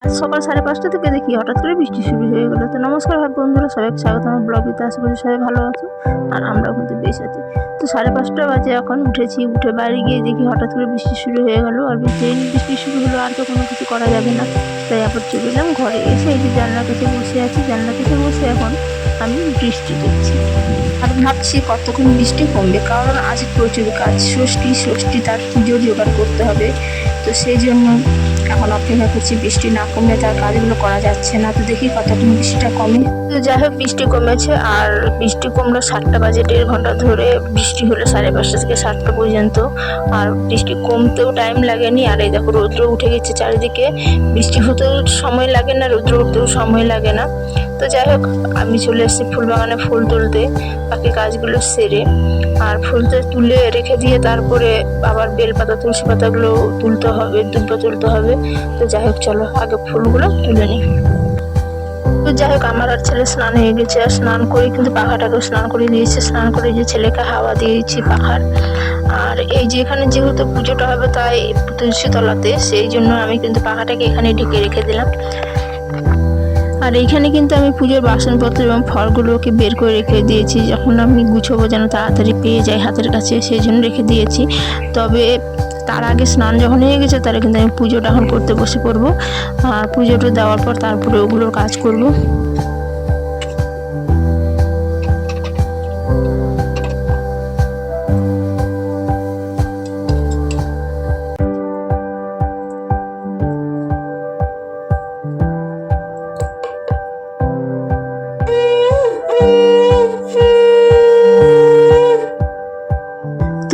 আজ সকাল 5:30 থেকে দেখি হঠাৎ করে বৃষ্টি শুরু হয়ে গেল। তো নমস্কার ভাই বন্ধুরা, সবাইকে স্বাগত আমার ব্লগেতে। আশা করি সবাই ভালো আছো আর আমরাও কিন্তু বেশ আছি। তো 5:30 বাজে এখন উঠেছি, উঠে বাইরে গিয়ে দেখি হঠাৎ করে বৃষ্টি শুরু হয়ে গেল। আর বৃষ্টি শুরু হলো, আর তো কোনো কিছু করা যাবে না, তাই আবার চলে এলাম ঘরে। এসে এই যে জানলার কাছে বসে আছি, জানলা কাছে বসে এখন আমি বৃষ্টি দেখছি আর ভাবছি কতক্ষণ বৃষ্টি কমবে, কারণ আজ প্রচুর কাজ। ষষ্ঠী তার পুজোর জোগাড় করতে হবে, তো সেই জন্য এখন অপেক্ষা করছি। বৃষ্টি না কমলে তার কাজগুলো করা যাচ্ছে না। তো দেখি কতক্ষণ বৃষ্টিটা কমে। তো যাই হোক, বৃষ্টি কমেছে। আর বৃষ্টি কমলো 7টা বাজে, 1.5 ঘন্টা ধরে বৃষ্টি হলো 5:30 থেকে 7টা পর্যন্ত। আর বৃষ্টি কমতেও টাইম লাগেনি। আর এই দেখো রৌদ্র উঠে গেছে চারিদিকে। বৃষ্টি হতেও সময় লাগে না, রৌদ্র উঠতেও সময় লাগে না। তো যাই হোক, আমি চলে এসেছি ফুল বাগানে ফুল তুলতে, বাকি কাজগুলো সেরে। আর ফুলটা তুলে রেখে দিয়ে তারপরে আবার বেলপাতা তুলসী পাতাগুলো তুলতে হবে, দুব্বা তুলতে হবে। তো যাই হোক, চলো আগে ফুলগুলো তুলে নিই। তো যাই হোক, আমার আর ছেলে স্নান হয়ে গেছে। আর স্নান করে কিন্তু পাখাটাকেও স্নান করে দিয়েছে। স্নান করে যে ছেলেকে হাওয়া দিয়েছি পাখার। আর এই যে এখানে যেহেতু পুজোটা হবে তাই তুলসী তলাতে, সেই জন্য আমি কিন্তু পাখাটাকে এখানে ঢেকে রেখে দিলাম। আর এইখানে কিন্তু আমি পুজোর বাসনপত্র এবং ফলগুলোকে বের করে রেখে দিয়েছি, যখন আমি গুছোবো যেন তাড়াতাড়ি পেয়ে যাই হাতের কাছে, সেই জন্য রেখে দিয়েছি। তবে তার আগে স্নান যখন হয়ে গেছে, তারা কিন্তু আমি পুজোটা এখন করতে বসে পড়বো। আর পুজোটা দেওয়ার পর তারপরে ওগুলোর কাজ করব।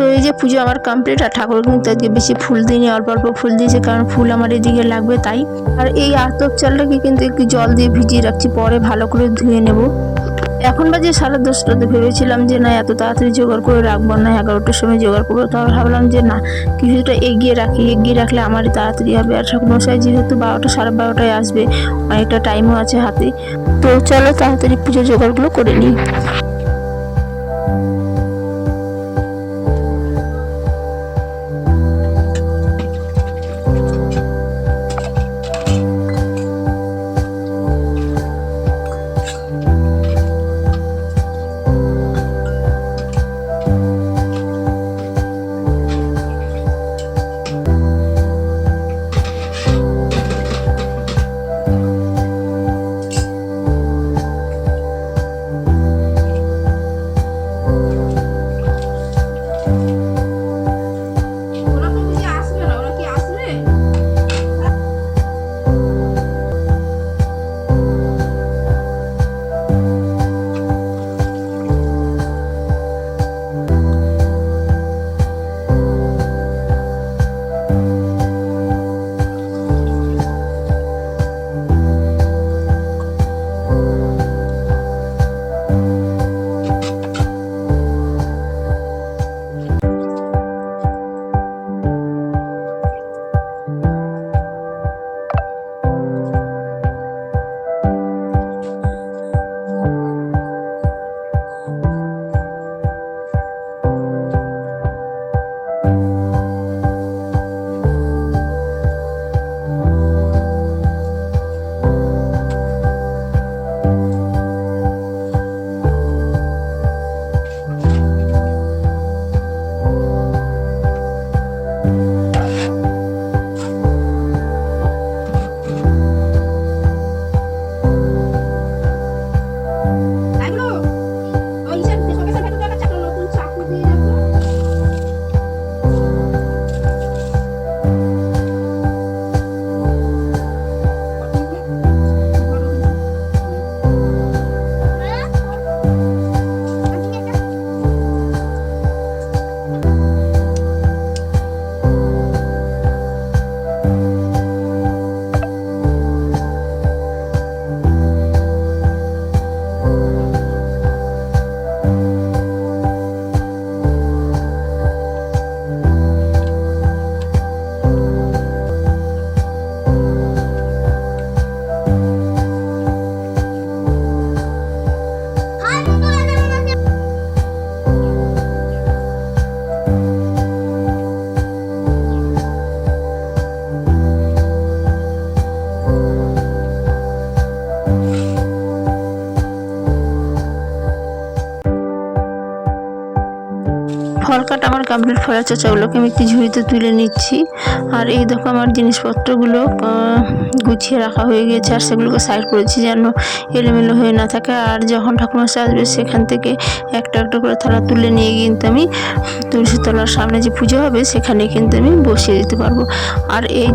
তো এই যে পুজো আমার কমপ্লিট। আর ঠাকুর কিন্তু আজকে বেশি ফুল দিইনি, অল্প অল্প ফুল দিয়েছে, কারণ ফুল আমার এদিকে লাগবে তাই। আর এই আতপ চালটাকে কিন্তু একটু জল দিয়ে ভিজিয়ে রাখছি, পরে ভালো করে ধুয়ে নেব। এখন বাজে 10:30। ভেবেছিলাম যে না, এত তাড়াতাড়ি জোগাড় করে রাখবো না, 11টার সময় জোগাড় করবো। তারপর ভাবলাম যে না, কিছুটা এগিয়ে রাখলে আমারই তাড়াতাড়ি হবে। আর ঠাকুরমশাই যেহেতু 12টা 12:30টায় আসবে, অনেকটা টাইমও আছে হাতে। তো চলো তাড়াতাড়ি পুজো জোগাড়গুলো করে নিই। ফল কাটা আমার কমপ্লিট, ফলের চোচাগুলোকে আমি একটি ঝুড়িতে তুলে নিচ্ছি। আর এই দেখো আমার জিনিসপত্রগুলো গুছিয়ে রাখা হয়ে গেছে, আর সেগুলোকে সাইড করেছি যেন এলোমেলো হয়ে না থাকে। আর যখন ঠাকুরমশাই আসবে সেখান থেকে একটা একটা করে থালা তুলে নিয়ে কিন্তু আমি তুলসী তলার সামনে যে পুজো হবে সেখানে কিন্তু আমি বসিয়ে দিতে পারবো। আর এই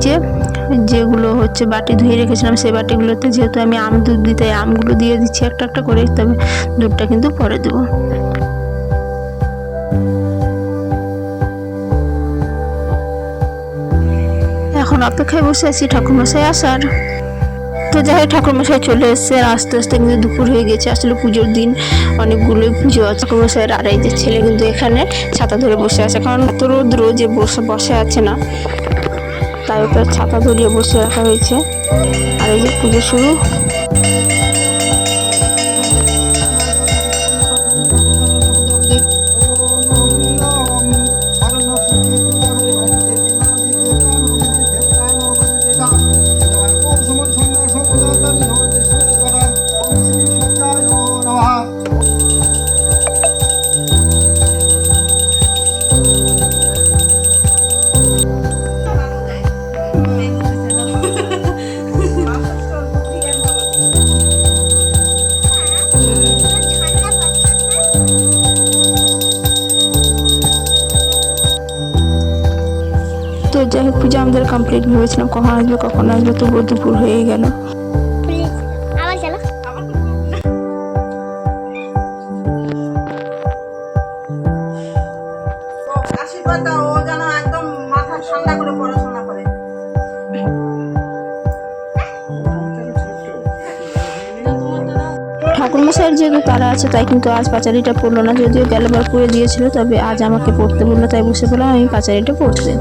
যেগুলো হচ্ছে বাটি ধুয়ে রেখেছিলাম, সেই বাটিগুলোতে যেহেতু আমি আম দুধ দিই তাই আমগুলো দিয়ে দিচ্ছি একটা একটা করে, তবে দুধটা কিন্তু পরে দেবো। এখন অপেক্ষায় বসে আছি ঠাকুরমশাই আসার। তো যাই হোক ঠাকুরমশাই চলে এসছে, আর আস্তে আস্তে কিন্তু দুপুর হয়ে গেছে। আসলে পুজোর দিন অনেকগুলোই পুজো আছে ঠাকুরমশাইয়ের। আর এই যে ছেলে কিন্তু এখানে ছাতা ধরে বসে আছে, কারণ এত রৌদ্র যে বসে আছে না, তাই ওকে ছাতা ধরিয়ে বসে রাখা হয়েছে। আর এই যে পুজো শুরু। তো যাই হোক পুজো আমাদের কমপ্লিট, ভেবেছিলাম কখন আসবে তবুও দুপুর হয়ে গেল। ঠাকুরমশাইয়ের যেহেতু তারা আছে তাই কিন্তু আজ পাঁচালিটা পড়লো না, যদিও গেলবার পড়ে দিয়েছিল, তবে আজ আমাকে পড়তে বললো তাই বসে পড়লাম আমি পাঁচালিটা পড়তে।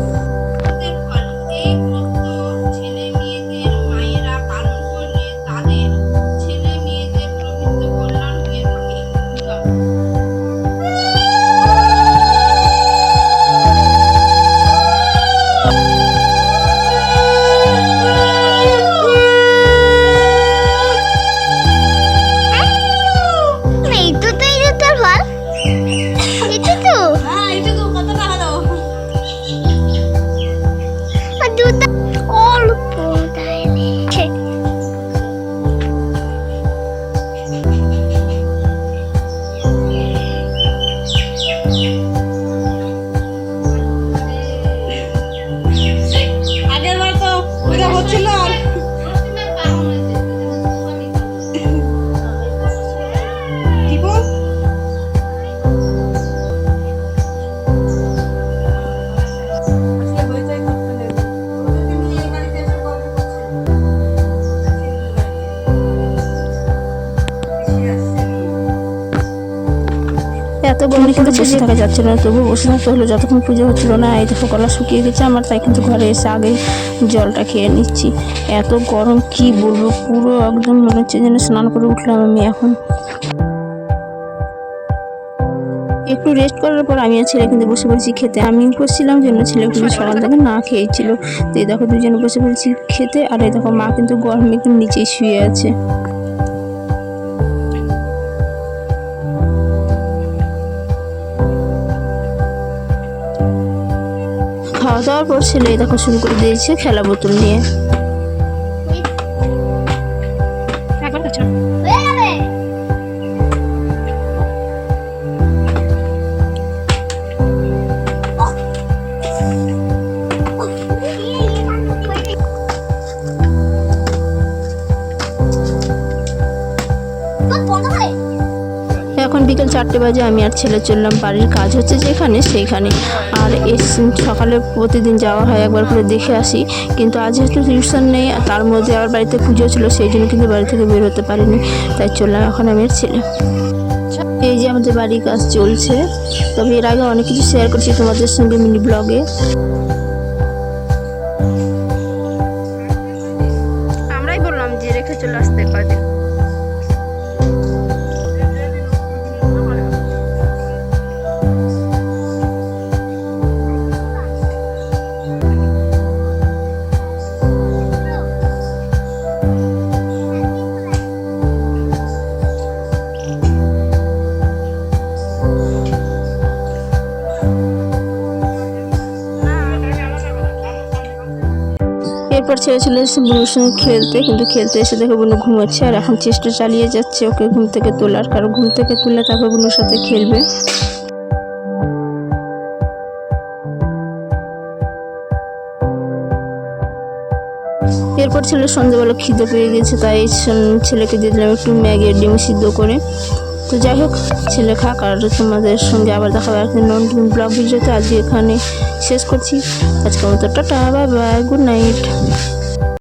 এত গরমে কিন্তু বসে থাকা যাচ্ছিল না, তবুও বসে থাকতে হলো যতক্ষণ পুজো হচ্ছিল না। এই দেখো গলা শুকিয়ে গেছে আমার, তাই কিন্তু ঘরে এসে আগে জলটা খেয়ে নিচ্ছি। এত গরম কি বলবো, পুরো একদম মনে হচ্ছে যেন স্নান করে উঠলাম আমি এখন। একটু রেস্ট করার পর আমি আর ছেলে কিন্তু বসে পড়েছি খেতে। আমি বসছিলাম জন্য ছেলে কিন্তু সকাল থেকে না খেয়েছিল। তো এই দেখো দুজনে বসে পড়েছি খেতে। আর এই দেখো মা কিন্তু গরমে একদম নিচেই শুয়ে আছে। খাওয়া দাওয়ার পর ছেলে দেখো শুরু করে দিয়েছে খেলা বোতল নিয়ে। এখন বিকেল 4টে বাজে, আমি আর ছেলে চললাম বাড়ির কাজ হচ্ছে যেখানে সেইখানে। আর সকালে প্রতিদিন যাওয়া হয় একবার করে দেখে আসি, কিন্তু আজ যেহেতু টিউশন নেই আর তার মধ্যে আবার বাড়িতে পুজো ছিল, সেই জন্য কিন্তু বাড়ি থেকে বের হতে পারিনি, তাই চললাম এখন আমি আর ছেলে। এই যে আমাদের বাড়ির কাজ চলছে, তবে এর আগে অনেক কিছু শেয়ার করছি তোমাদের সঙ্গে মিনি ব্লগে। আমরাই বললাম যে রেখে চলে আসতে কদিন। ছেড়ে চলে এসেছে বুনুর সঙ্গে খেলতে, কিন্তু খেলতে এসে দেখে বুনু ঘুমাচ্ছে। আর এখন চেষ্টা চালিয়ে যাচ্ছে ওকে ঘুম থেকে তোলার, কারণ ঘুম থেকে তুলে তারপর বুনুর সাথে খেলবে। এরপর ছেলে সন্ধ্যেবেলা খিদে পেয়ে গেছে, তাই ছেলেকে দিয়ে দিলাম একটু ম্যাগি আর ডিম সিদ্ধ করে। তো যাই হোক, ছেলে খাক, আর তোমাদের সঙ্গে আবার দেখা হবে একদিন নতুন ব্লগ ভিডিওতে। আজকে এখানে শেষ করছি, আজকের মতো tata, bye bye, good night.